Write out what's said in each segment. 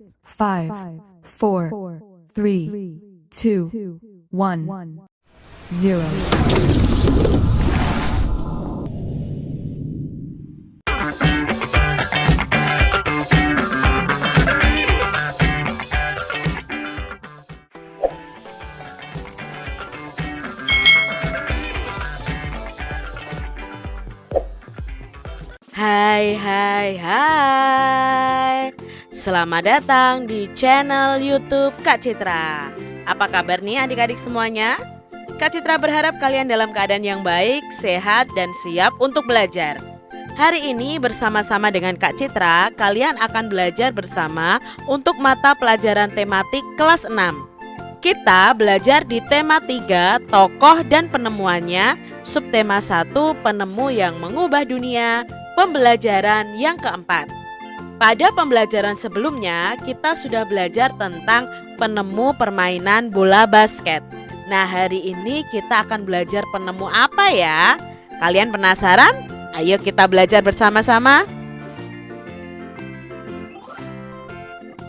5, 4, 3, 2, 1, 0. Hai. Selamat datang di channel YouTube Kak Citra. Apa kabar nih adik-adik semuanya? Kak Citra berharap kalian dalam keadaan yang baik, sehat, dan siap untuk belajar. Hari ini bersama-sama dengan Kak Citra, kalian akan belajar bersama untuk mata pelajaran tematik kelas 6. Kita belajar di tema 3, tokoh dan penemuannya, subtema 1, penemu yang mengubah dunia, pembelajaran yang keempat. Pada pembelajaran sebelumnya, kita sudah belajar tentang penemu permainan bola basket. Nah, hari ini kita akan belajar penemu apa ya? Kalian penasaran? Ayo kita belajar bersama-sama.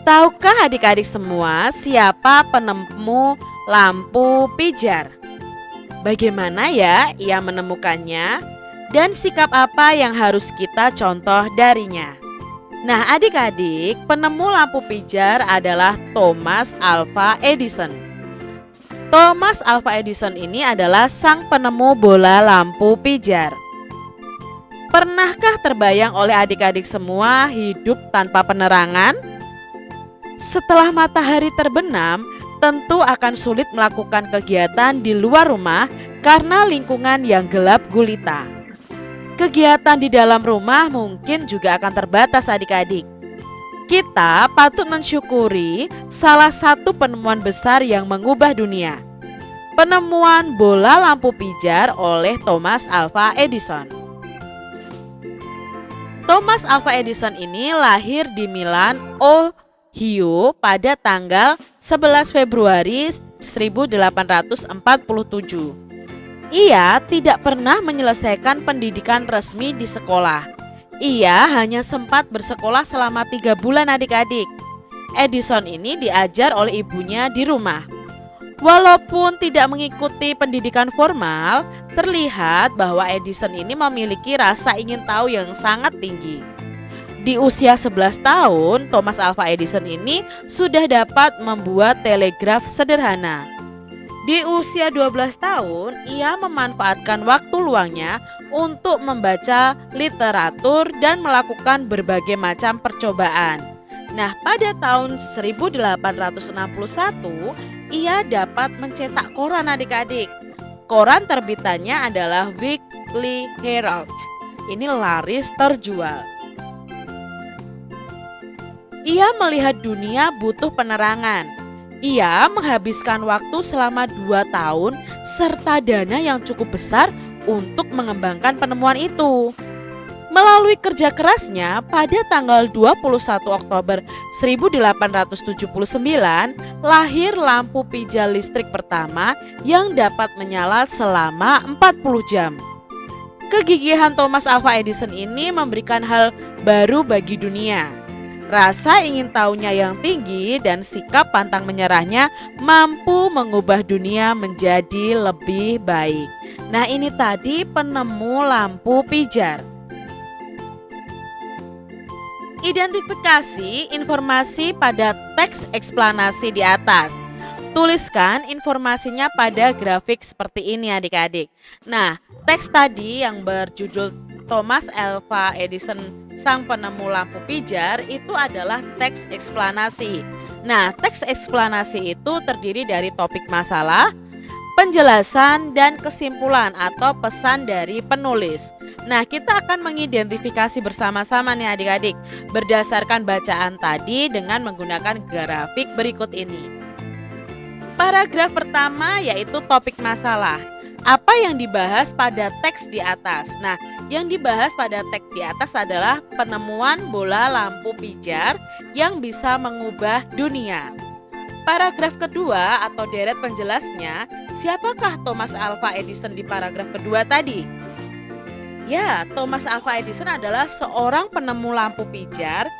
Tahukah adik-adik semua siapa penemu lampu pijar? Bagaimana ya ia menemukannya? Dan sikap apa yang harus kita contoh darinya? Nah adik-adik, penemu lampu pijar adalah Thomas Alva Edison. Thomas Alva Edison ini adalah sang penemu bola lampu pijar. Pernahkah terbayang oleh adik-adik semua hidup tanpa penerangan? Setelah matahari terbenam, tentu akan sulit melakukan kegiatan di luar rumah karena lingkungan yang gelap gulita. Kegiatan di dalam rumah mungkin juga akan terbatas adik-adik. Kita patut mensyukuri salah satu penemuan besar yang mengubah dunia. Penemuan bola lampu pijar oleh Thomas Alva Edison. Thomas Alva Edison ini lahir di Milan, Ohio pada tanggal 11 Februari 1847. Ia tidak pernah menyelesaikan pendidikan resmi di sekolah. Ia hanya sempat bersekolah selama 3 bulan adik-adik. Edison ini diajar oleh ibunya di rumah. Walaupun tidak mengikuti pendidikan formal, terlihat bahwa Edison ini memiliki rasa ingin tahu yang sangat tinggi. Di usia 11 tahun, Thomas Alva Edison ini sudah dapat membuat telegraf sederhana. Di usia 12 tahun, ia memanfaatkan waktu luangnya untuk membaca literatur dan melakukan berbagai macam percobaan. Nah, pada tahun 1861, ia dapat mencetak koran adik-adik. Koran terbitannya adalah Weekly Herald. Ini laris terjual. Ia melihat dunia butuh penerangan. Ia menghabiskan waktu selama 2 tahun serta dana yang cukup besar untuk mengembangkan penemuan itu. Melalui kerja kerasnya, pada tanggal 21 Oktober 1879 lahir lampu pijar listrik pertama yang dapat menyala selama 40 jam. Kegigihan Thomas Alva Edison ini memberikan hal baru bagi dunia. Rasa ingin tahunya yang tinggi dan sikap pantang menyerahnya mampu mengubah dunia menjadi lebih baik. Nah, ini tadi penemu lampu pijar. Identifikasi informasi pada teks eksplanasi di atas. Tuliskan informasinya pada grafik seperti ini adik-adik. Nah, teks tadi yang berjudul Thomas Alva Edison sang penemu lampu pijar itu adalah teks eksplanasi. Nah, teks eksplanasi itu terdiri dari topik masalah, penjelasan, dan kesimpulan atau pesan dari penulis. Nah, kita akan mengidentifikasi bersama-sama nih adik-adik berdasarkan bacaan tadi dengan menggunakan grafik berikut ini. Paragraf pertama yaitu topik masalah. Apa yang dibahas pada teks di atas? Nah, yang dibahas pada teks di atas adalah penemuan bola lampu pijar yang bisa mengubah dunia. Paragraf kedua atau deret penjelasnya, siapakah Thomas Alva Edison di paragraf kedua tadi? Ya, Thomas Alva Edison adalah seorang penemu lampu pijar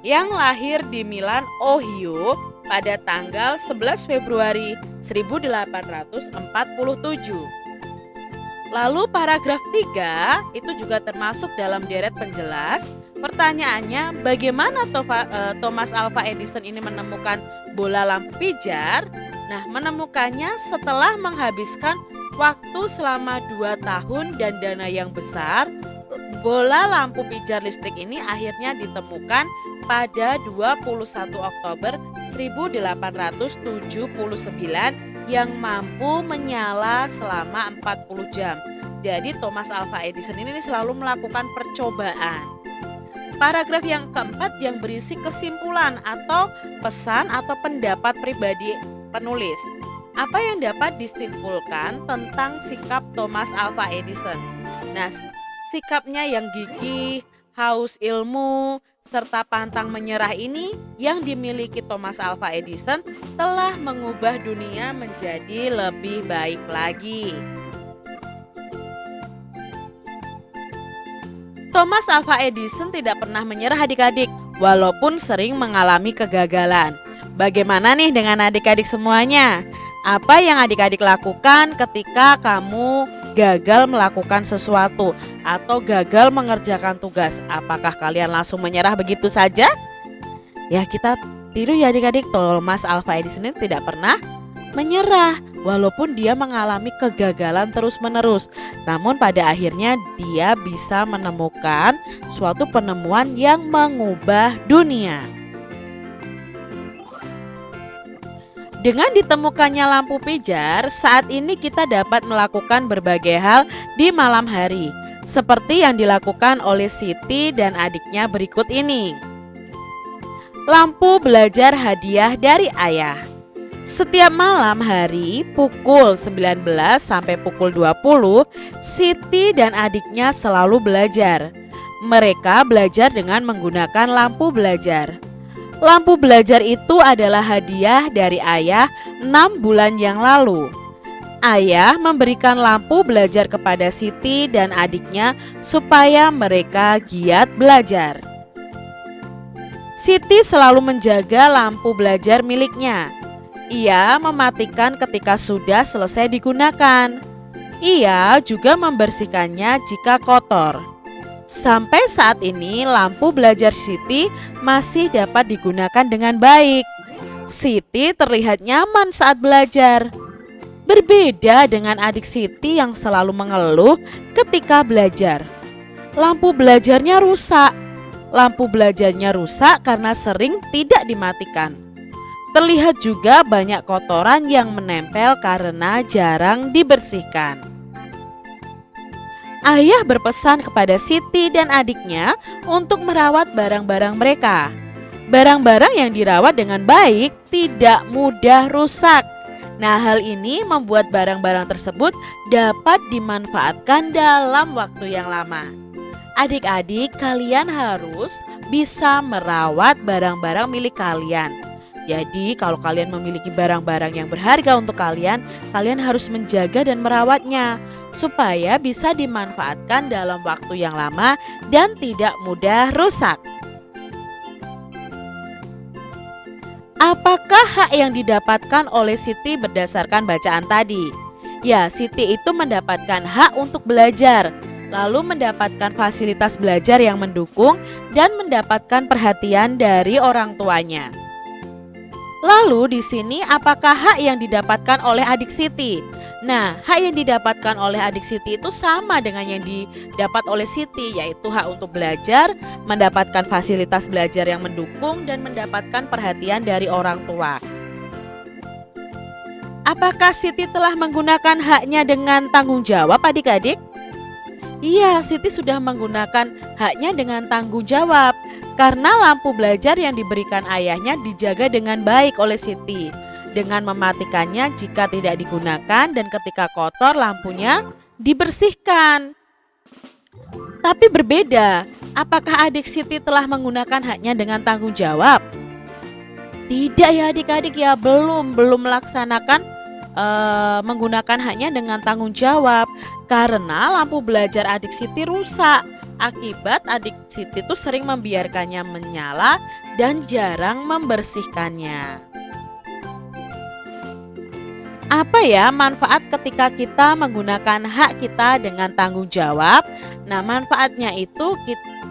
yang lahir di Milan, Ohio pada tanggal 11 Februari 1847. Lalu paragraf 3 itu juga termasuk dalam deret penjelas. Pertanyaannya, bagaimana Thomas Alva Edison ini menemukan bola lampu pijar? Nah, menemukannya setelah menghabiskan waktu selama 2 tahun dan dana yang besar. Bola lampu pijar listrik ini akhirnya ditemukan pada 21 Oktober 1879 yang mampu menyala selama 40 jam. Jadi Thomas Alva Edison ini selalu melakukan percobaan. Paragraf yang keempat yang berisi kesimpulan atau pesan atau pendapat pribadi penulis. Apa yang dapat disimpulkan tentang sikap Thomas Alva Edison? Nah, sikapnya yang gigih, haus ilmu, serta pantang menyerah ini yang dimiliki Thomas Alva Edison telah mengubah dunia menjadi lebih baik lagi. Thomas Alva Edison tidak pernah menyerah adik-adik, walaupun sering mengalami kegagalan. Bagaimana nih dengan adik-adik semuanya? Apa yang adik-adik lakukan ketika kamu gagal melakukan sesuatu atau gagal mengerjakan tugas? Apakah kalian langsung menyerah begitu saja? Ya, kita tiru ya adik-adik, Thomas Alva Edison ini tidak pernah menyerah walaupun dia mengalami kegagalan terus-menerus. Namun pada akhirnya dia bisa menemukan suatu penemuan yang mengubah dunia. Dengan ditemukannya lampu pijar, saat ini kita dapat melakukan berbagai hal di malam hari, seperti yang dilakukan oleh Siti dan adiknya berikut ini. Lampu belajar hadiah dari ayah. Setiap malam hari pukul 19 sampai pukul 20, Siti dan adiknya selalu belajar. Mereka belajar dengan menggunakan lampu belajar. Lampu belajar itu adalah hadiah dari ayah 6 bulan yang lalu. Ayah memberikan lampu belajar kepada Siti dan adiknya supaya mereka giat belajar. Siti selalu menjaga lampu belajar miliknya. Ia mematikan ketika sudah selesai digunakan. Ia juga membersihkannya jika kotor. Sampai saat ini lampu belajar Siti masih dapat digunakan dengan baik. Siti terlihat nyaman saat belajar. Berbeda dengan adik Siti yang selalu mengeluh ketika belajar. Lampu belajarnya rusak. Lampu belajarnya rusak karena sering tidak dimatikan. Terlihat juga banyak kotoran yang menempel karena jarang dibersihkan. Ayah berpesan kepada Siti dan adiknya untuk merawat barang-barang mereka. Barang-barang yang dirawat dengan baik tidak mudah rusak. Nah, hal ini membuat barang-barang tersebut dapat dimanfaatkan dalam waktu yang lama. Adik-adik, kalian harus bisa merawat barang-barang milik kalian. Jadi kalau kalian memiliki barang-barang yang berharga untuk kalian harus menjaga dan merawatnya supaya bisa dimanfaatkan dalam waktu yang lama dan tidak mudah rusak. Apakah hak yang didapatkan oleh Siti berdasarkan bacaan tadi? Ya, Siti itu mendapatkan hak untuk belajar, lalu mendapatkan fasilitas belajar yang mendukung dan mendapatkan perhatian dari orang tuanya. Lalu di sini apakah hak yang didapatkan oleh adik Siti? Nah, hak yang didapatkan oleh adik Siti itu sama dengan yang didapat oleh Siti, yaitu hak untuk belajar, mendapatkan fasilitas belajar yang mendukung, dan mendapatkan perhatian dari orang tua. Apakah Siti telah menggunakan haknya dengan tanggung jawab adik-adik? Iya, Siti sudah menggunakan haknya dengan tanggung jawab. Karena lampu belajar yang diberikan ayahnya dijaga dengan baik oleh Siti, dengan mematikannya jika tidak digunakan dan ketika kotor lampunya dibersihkan. Tapi berbeda, apakah adik Siti telah menggunakan haknya dengan tanggung jawab? Tidak ya adik-adik ya, belum melaksanakan menggunakan haknya dengan tanggung jawab karena lampu belajar adik Siti rusak. Akibat adik Siti itu sering membiarkannya menyala dan jarang membersihkannya. Apa ya manfaat ketika kita menggunakan hak kita dengan tanggung jawab? Nah, manfaatnya itu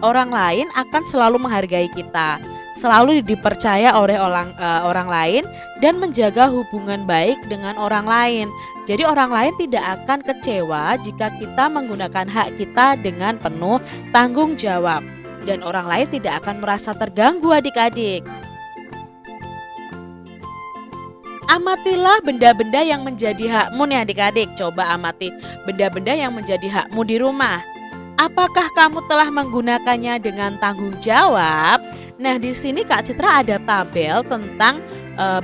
orang lain akan selalu menghargai kita, selalu dipercaya oleh orang lain, dan menjaga hubungan baik dengan orang lain. Jadi orang lain tidak akan kecewa jika kita menggunakan hak kita dengan penuh tanggung jawab, dan orang lain tidak akan merasa terganggu adik-adik. Amatilah benda-benda yang menjadi hakmu nih adik-adik. Coba amati benda-benda yang menjadi hakmu di rumah. Apakah kamu telah menggunakannya dengan tanggung jawab? Nah, di sini Kak Citra ada tabel tentang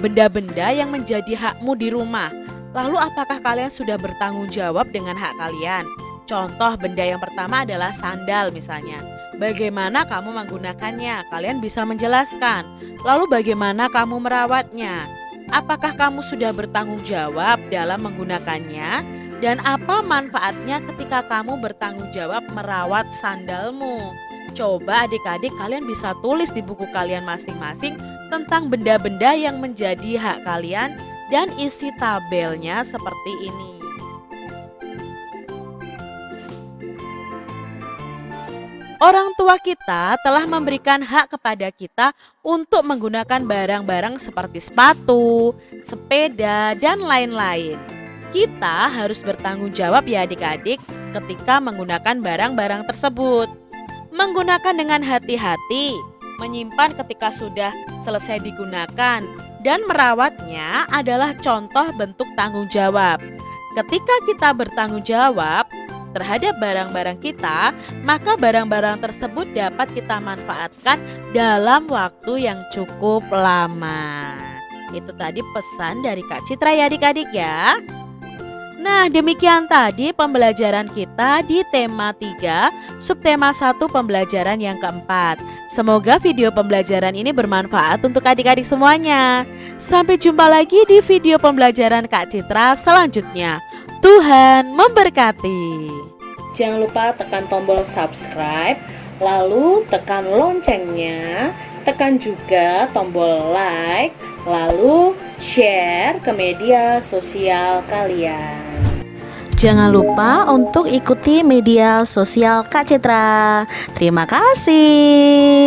benda-benda yang menjadi hakmu di rumah. Lalu apakah kalian sudah bertanggung jawab dengan hak kalian? Contoh benda yang pertama adalah sandal misalnya. Bagaimana kamu menggunakannya? Kalian bisa menjelaskan. Lalu bagaimana kamu merawatnya? Apakah kamu sudah bertanggung jawab dalam menggunakannya? Dan apa manfaatnya ketika kamu bertanggung jawab merawat sandalmu? Coba adik-adik kalian bisa tulis di buku kalian masing-masing tentang benda-benda yang menjadi hak kalian dan isi tabelnya seperti ini. Orang tua kita telah memberikan hak kepada kita untuk menggunakan barang-barang seperti sepatu, sepeda, dan lain-lain. Kita harus bertanggung jawab ya adik-adik ketika menggunakan barang-barang tersebut. Menggunakan dengan hati-hati, menyimpan ketika sudah selesai digunakan, dan merawatnya adalah contoh bentuk tanggung jawab. Ketika kita bertanggung jawab terhadap barang-barang kita, maka barang-barang tersebut dapat kita manfaatkan dalam waktu yang cukup lama. Itu tadi pesan dari Kak Citra ya adik-adik ya. Nah, demikian tadi pembelajaran kita di tema 3, subtema 1 pembelajaran yang keempat. Semoga video pembelajaran ini bermanfaat untuk adik-adik semuanya. Sampai jumpa lagi di video pembelajaran Kak Citra selanjutnya. Tuhan memberkati. Jangan lupa tekan tombol subscribe, lalu tekan loncengnya, tekan juga tombol like, lalu share ke media sosial kalian. Jangan lupa untuk ikuti media sosial Kak Citra. Terima kasih.